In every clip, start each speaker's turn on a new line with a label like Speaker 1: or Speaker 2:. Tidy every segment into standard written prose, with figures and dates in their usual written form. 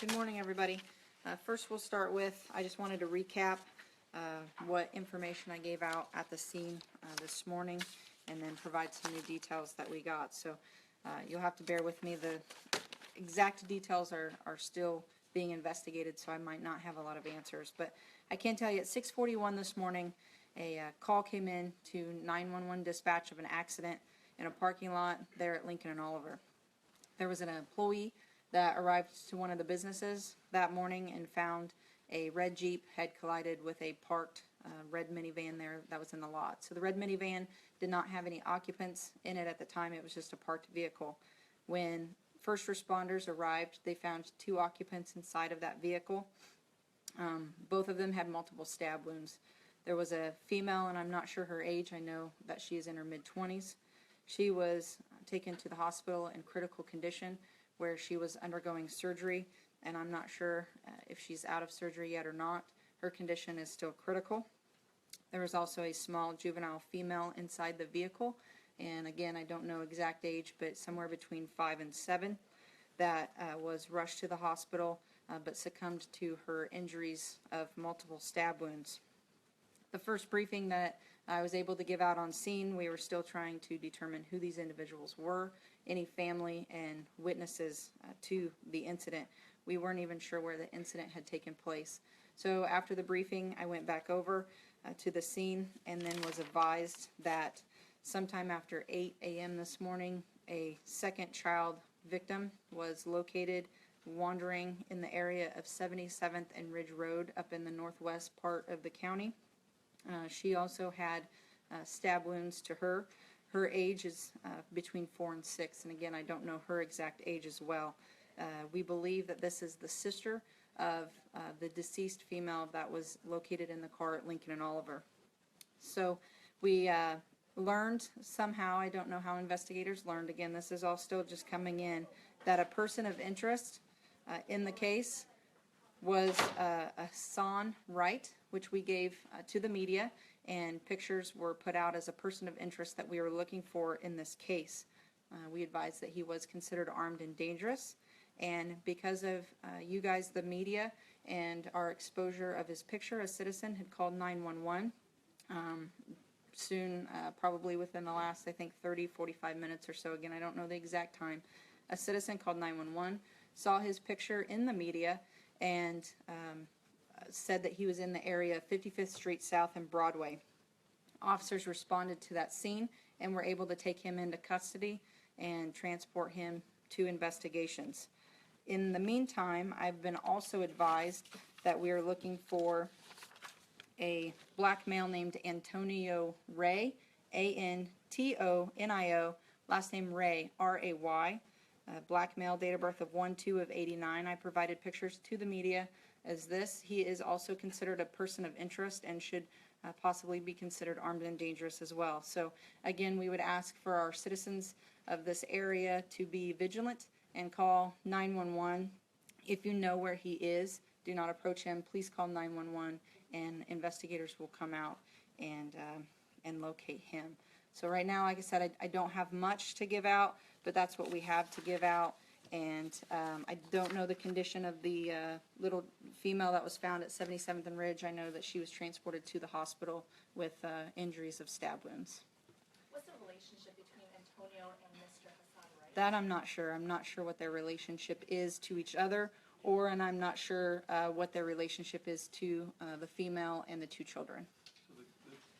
Speaker 1: Good morning, everybody. First, we'll start with, I just wanted to recap what information I gave out at the scene this morning, and then provide some new details that we got. So you'll have to bear with me. The exact details are still being investigated, so I might not have a lot of answers. But I can tell you at 6:41 this morning, a call came in to 911 dispatch of an accident in a parking lot there at Lincoln and Oliver. There was an employee that arrived to one of the businesses that morning and found a red Jeep had collided with a parked red minivan there that was in the lot. So the red minivan did not have any occupants in it at the time. It was just a parked vehicle. When first responders arrived, they found 2 occupants inside of that vehicle. Both of them had multiple stab wounds. There was a female, and I'm not sure her age. I know that she is in her mid-20s. She was taken to the hospital in critical condition, where she was undergoing surgery, and I'm not sure if she's out of surgery yet or not. Her condition is still critical. There was also a small juvenile female inside the vehicle, and again, I don't know exact age, but somewhere between 5 and 7, that was rushed to the hospital, but succumbed to her injuries of multiple stab wounds. The first briefing that I was able to give out on scene, we were still trying to determine who these individuals were, any family and witnesses to the incident. We weren't even sure where the incident had taken place. So after the briefing, I went back over to the scene and then was advised that sometime after 8 a.m. this morning, a second child victim was located wandering in the area of 77th and Ridge Road up in the northwest part of the county. She also had stab wounds to her. Her age is between 4 and 6, and again, I don't know her exact age as well. We believe that this is the sister of the deceased female that was located in the car at Lincoln and Oliver. So we learned somehow, I don't know how investigators learned, again, this is all still just coming in, that a person of interest in the case was Hassan Wright, which we gave to the media, and pictures were put out as a person of interest that we were looking for in this case. We advised that he was considered armed and dangerous, and because of you guys, the media, and our exposure of his picture, a citizen had called 911 soon, probably within the last, I think, 30-45 minutes or so. Again, I don't know the exact time. A citizen called 911, saw his picture in the media, and said that he was in the area of 55th Street South and Broadway. Officers responded to that scene and were able to take him into custody and transport him to investigations. In the meantime, I've been also advised that we are looking for a black male named Antonio Ray, A-N-T-O-N-I-O, last name Ray, R-A-Y. Black male, date of birth of 1/2/89. I provided pictures to the media as this. He is also considered a person of interest and should possibly be considered armed and dangerous as well. So again, we would ask for our citizens of this area to be vigilant and call 911. If you know where he is, do not approach him. Please call 911, and investigators will come out and locate him. So right now, like I said, I don't have much to give out, but that's what we have to give out. And I don't know the condition of the little female that was found at 77th and Ridge. I know that she was transported to the hospital with injuries of stab wounds.
Speaker 2: What's the relationship between Antonio and Mr. Hassan Wright?
Speaker 1: That I'm not sure. I'm not sure what their relationship is to each other, and I'm not sure what their relationship is to the female and the 2 children.
Speaker 3: So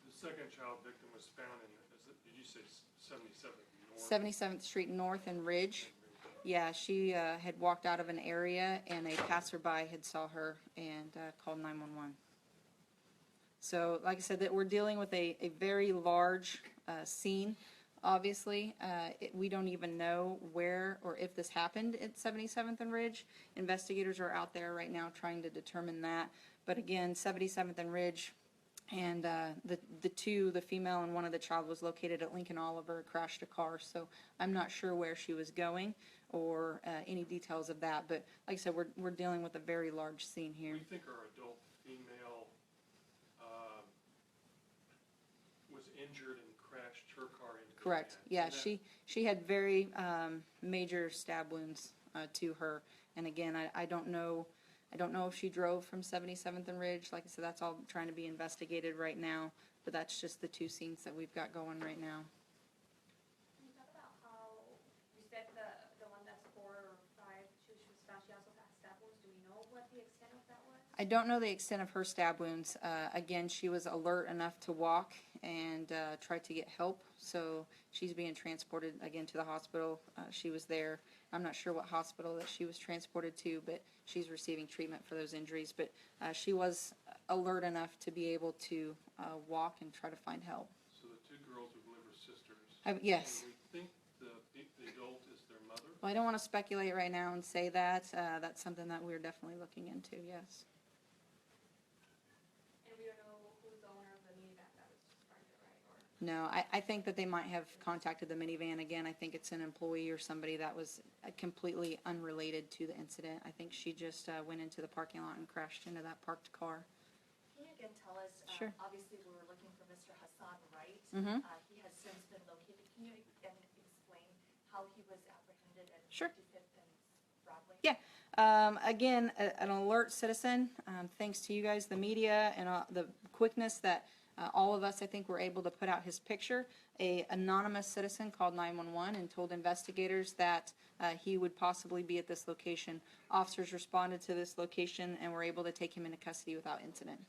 Speaker 3: the second child victim was found in, did you say 77th North?
Speaker 1: 77th Street North and Ridge. Yeah, she had walked out of an area, and a passerby had saw her and called 911. So, like I said, that we're dealing with a very large scene. Obviously, we don't even know where or if this happened at 77th and Ridge. Investigators are out there right now trying to determine that. But again, 77th and Ridge, and the 2, the female and one of the child, was located at Lincoln Oliver, crashed a car. So I'm not sure where she was going or any details of that. But like I said, we're dealing with a very large scene here.
Speaker 3: Do you think our adult female was injured and crashed her car into?
Speaker 1: Correct. Yeah, she had very major stab wounds to her, And again, I don't know if she drove from 77th and Ridge. Like I said, that's all trying to be investigated right now, but that's just the two scenes that we've got going right now.
Speaker 2: Can you talk about how, you said the one that's 4 or 5, she was found, she also had stab wounds. Do we know what the extent of that was?
Speaker 1: I don't know the extent of her stab wounds. Again, she was alert enough to walk and tried to get help, so she's being transported again to the hospital. She was there. I'm not sure what hospital that she was transported to, but she's receiving treatment for those injuries. But she was alert enough to be able to walk and try to find help.
Speaker 3: So the two girls we believe are sisters.
Speaker 1: Yes.
Speaker 3: And we think the adult is their mother?
Speaker 1: Well, I don't want to speculate right now and say that. That's something that we're definitely looking into, yes.
Speaker 2: And we don't know who's the owner of the minivan that was described, right? Or
Speaker 1: No, I think that they might have contacted the minivan again. I think it's an employee or somebody that was completely unrelated to the incident. I think she just went into the parking lot and crashed into that parked car.
Speaker 2: can you again tell us,
Speaker 1: Sure.
Speaker 2: obviously we were looking for Mr. Hassan Wright.
Speaker 1: Mhm.
Speaker 2: He has since been located. Can you again explain how he was apprehended at
Speaker 1: Sure.
Speaker 2: 55th and Broadway?
Speaker 1: Yeah. Again, an alert citizen, thanks to you guys, the media, and the quickness that all of us, I think, were able to put out his picture. A anonymous citizen called 911 and told investigators that he would possibly be at this location. Officers responded to this location and were able to take him into custody without incident.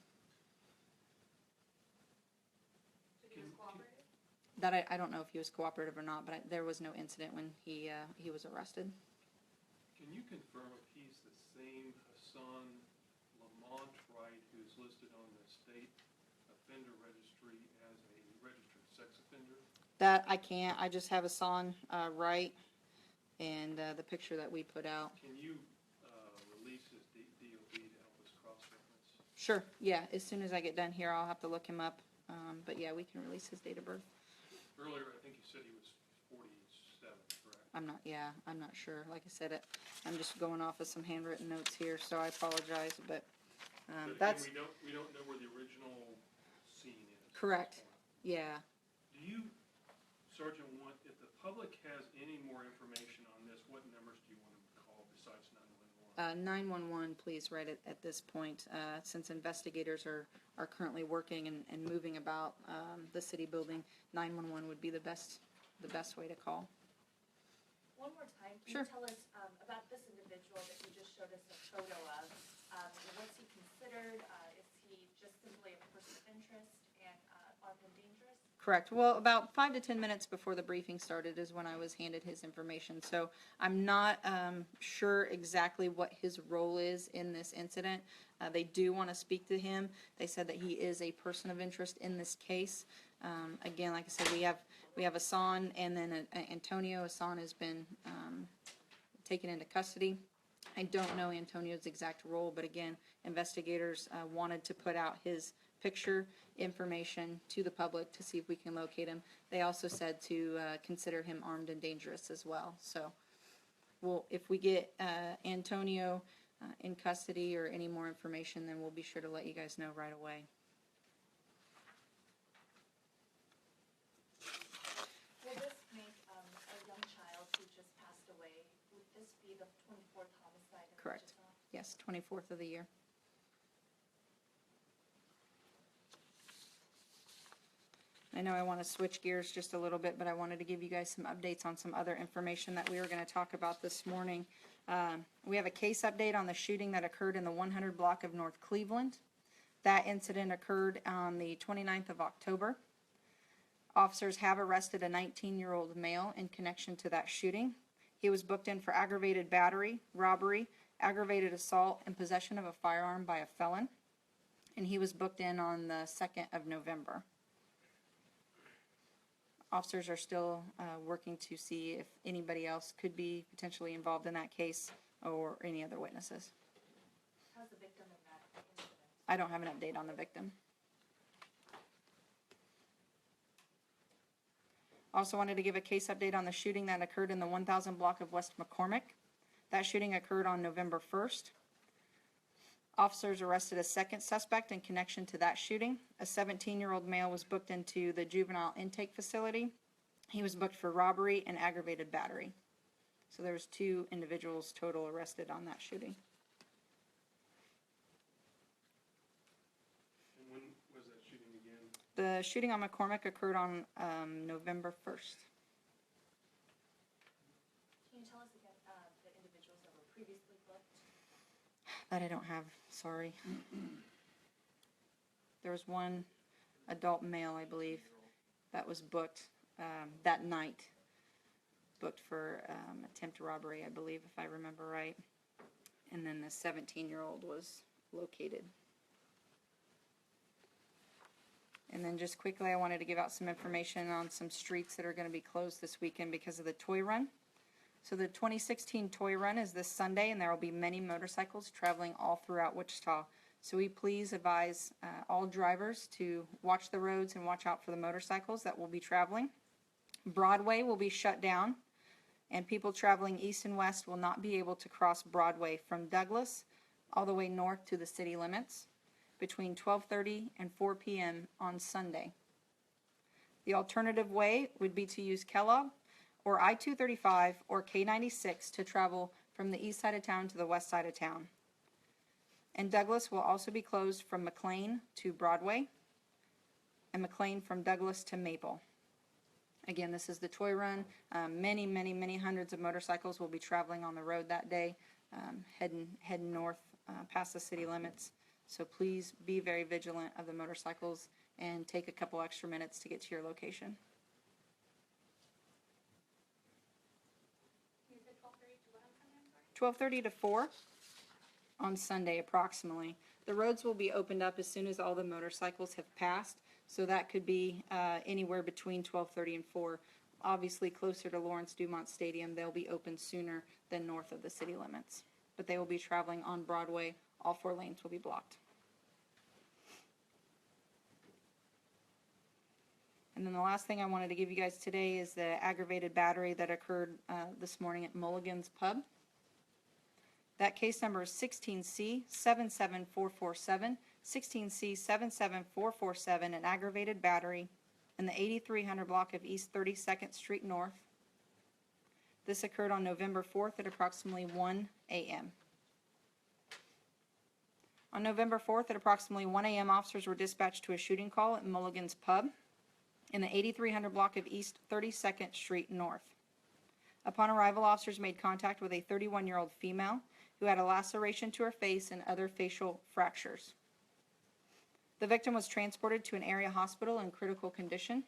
Speaker 2: So he was cooperative?
Speaker 1: That I don't know if he was cooperative or not, but there was no incident when he was arrested.
Speaker 3: Can you confirm if he's the same Hassan Lamont Wright who's listed on the state offender registry as a registered sex offender?
Speaker 1: That I can't. I just have Hassan Wright and the picture that we put out.
Speaker 3: Can you release his DOB to help us cross-reference?
Speaker 1: Sure. Yeah. As soon as I get done here, I'll have to look him up. But yeah, we can release his date of birth.
Speaker 3: Earlier, I think you said he was 47, correct?
Speaker 1: I'm not sure. Like I said, I'm just going off of some handwritten notes here, so I apologize. But
Speaker 3: But again,
Speaker 1: that's
Speaker 3: we don't know where the original scene is. at this
Speaker 1: correct.
Speaker 3: point.
Speaker 1: Yeah.
Speaker 3: Do you, Sergeant, if the public has any more information on this, what numbers do you want to call besides 911?
Speaker 1: 911, please, right at this point, since investigators are currently working and moving about the city building, 911 would be the best way to call.
Speaker 2: One more time, can
Speaker 1: Sure.
Speaker 2: you tell us about this individual that you just showed us a photo of? What's he considered? Is he just simply a person of interest and armed and dangerous?
Speaker 1: Correct. Well, about 5 to 10 minutes before the briefing started is when I was handed his information. So I'm not sure exactly what his role is in this incident. They do want to speak to him. They said that he is a person of interest in this case. Again, like I said, we have Hassan and then Antonio. Hassan has been taken into custody. I don't know Antonio's exact role, but again, investigators wanted to put out his picture information to the public to see if we can locate him. They also said to consider him armed and dangerous as well. So, if we get Antonio in custody or any more information, then we'll be sure to let you guys know right away.
Speaker 2: Will this make a young child who just passed away, would this be the 24th homicide in
Speaker 1: Correct.
Speaker 2: Wichita?
Speaker 1: Yes, 24th of the year. I know I want to switch gears just a little bit, but I wanted to give you guys some updates on some other information that we were going to talk about this morning. We have a case update on the shooting that occurred in the 100 block of North Cleveland. That incident occurred on the 29th of October. Officers have arrested a 19-year-old male in connection to that shooting. He was booked in for aggravated battery, robbery, aggravated assault, and possession of a firearm by a felon. And he was booked in on the 2nd of November. Officers are still working to see if anybody else could be potentially involved in that case or any other witnesses.
Speaker 2: How's the victim in that incident?
Speaker 1: I don't have an update on the victim. Also wanted to give a case update on the shooting that occurred in the 1000 block of West McCormick. That shooting occurred on November 1st. Officers arrested a second suspect in connection to that shooting. A 17-year-old male was booked into the juvenile intake facility. He was booked for robbery and aggravated battery. So there's 2 individuals total arrested on that shooting.
Speaker 3: And when was that shooting again?
Speaker 1: The shooting on McCormick occurred on November 1st.
Speaker 2: Can you tell us again, the individuals that were previously booked?
Speaker 1: That I don't have, sorry. There was one adult male, I believe, that was booked that night. Booked for attempt robbery, I believe, if I remember right. And then the 17-year-old was located. And then just quickly, I wanted to give out some information on some streets that are going to be closed this weekend because of the toy run. So the 2016 toy run is this Sunday, and there will be many motorcycles traveling all throughout Wichita. So we please advise all drivers to watch the roads and watch out for the motorcycles that will be traveling. Broadway will be shut down, and people traveling east and west will not be able to cross Broadway from Douglas all the way north to the city limits between 12:30 and 4 p.m. on Sunday. The alternative way would be to use Kellogg or I-235 or K-96 to travel from the east side of town to the west side of town. And Douglas will also be closed from McLean to Broadway and McLean from Douglas to Maple. Again, this is the toy run. Many hundreds of motorcycles will be traveling on the road that day, heading north past the city limits. So please be very vigilant of the motorcycles and take a couple extra minutes to get to your location.
Speaker 2: You said 12:30 to what on Sunday, I'm sorry?
Speaker 1: 12:30 to 4 on Sunday approximately. The roads will be opened up as soon as all the motorcycles have passed, so that could be anywhere between 12:30 and 4. Obviously closer to Lawrence Dumont Stadium, they'll be open sooner than north of the city limits. But they will be traveling on Broadway. All 4 lanes will be blocked. And then the last thing I wanted to give you guys today is the aggravated battery that occurred this morning at Mulligan's Pub. That case number is 16C77447, 16C77447, an aggravated battery in the 8300 block of East 32nd Street North. This occurred on November 4th at approximately 1 a.m. On November 4th at approximately 1 a.m., officers were dispatched to a shooting call at Mulligan's Pub in the 8300 block of East 32nd Street North. Upon arrival, officers made contact with a 31-year-old female who had a laceration to her face and other facial fractures. The victim was transported to an area hospital in critical condition.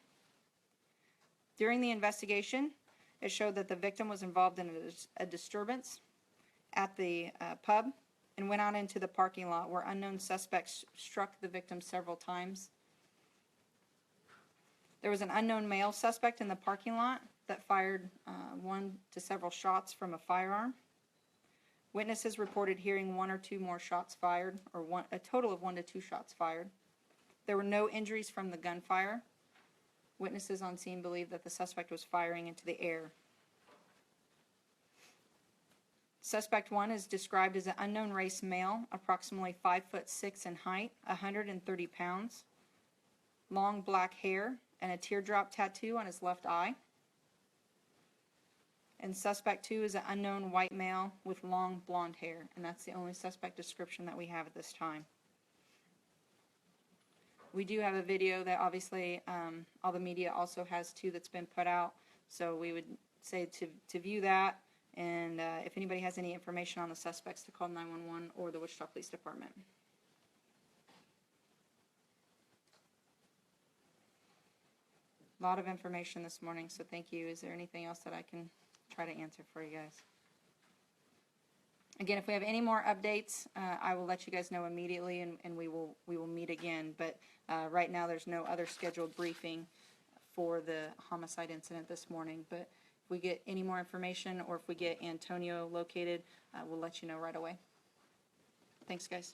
Speaker 1: During the investigation, it showed that the victim was involved in a disturbance at the pub and went out into the parking lot where unknown suspects struck the victim several times. There was an unknown male suspect in the parking lot that fired 1 to several shots from a firearm. Witnesses reported hearing 1 or 2 more shots fired, or a total of 1 to 2 shots fired. There were no injuries from the gunfire. Witnesses on scene believe that the suspect was firing into the air. Suspect 1 is described as an unknown race male, approximately 5'6" in height, 130 pounds, long black hair, and a teardrop tattoo on his left eye. And suspect 2 is an unknown white male with long blonde hair, and that's the only suspect description that we have at this time. We do have a video that obviously all the media also has too that's been put out, so we would say to view that, and if anybody has any information on the suspects, to call 911 or the Wichita Police Department. A lot of information this morning, so thank you. Is there anything else that I can try to answer for you guys? Again, if we have any more updates, I will let you guys know immediately, and we will meet again. But right now, there's no other scheduled briefing for the homicide incident this morning. But if we get any more information, or if we get Antonio located, we'll let you know right away. Thanks, guys.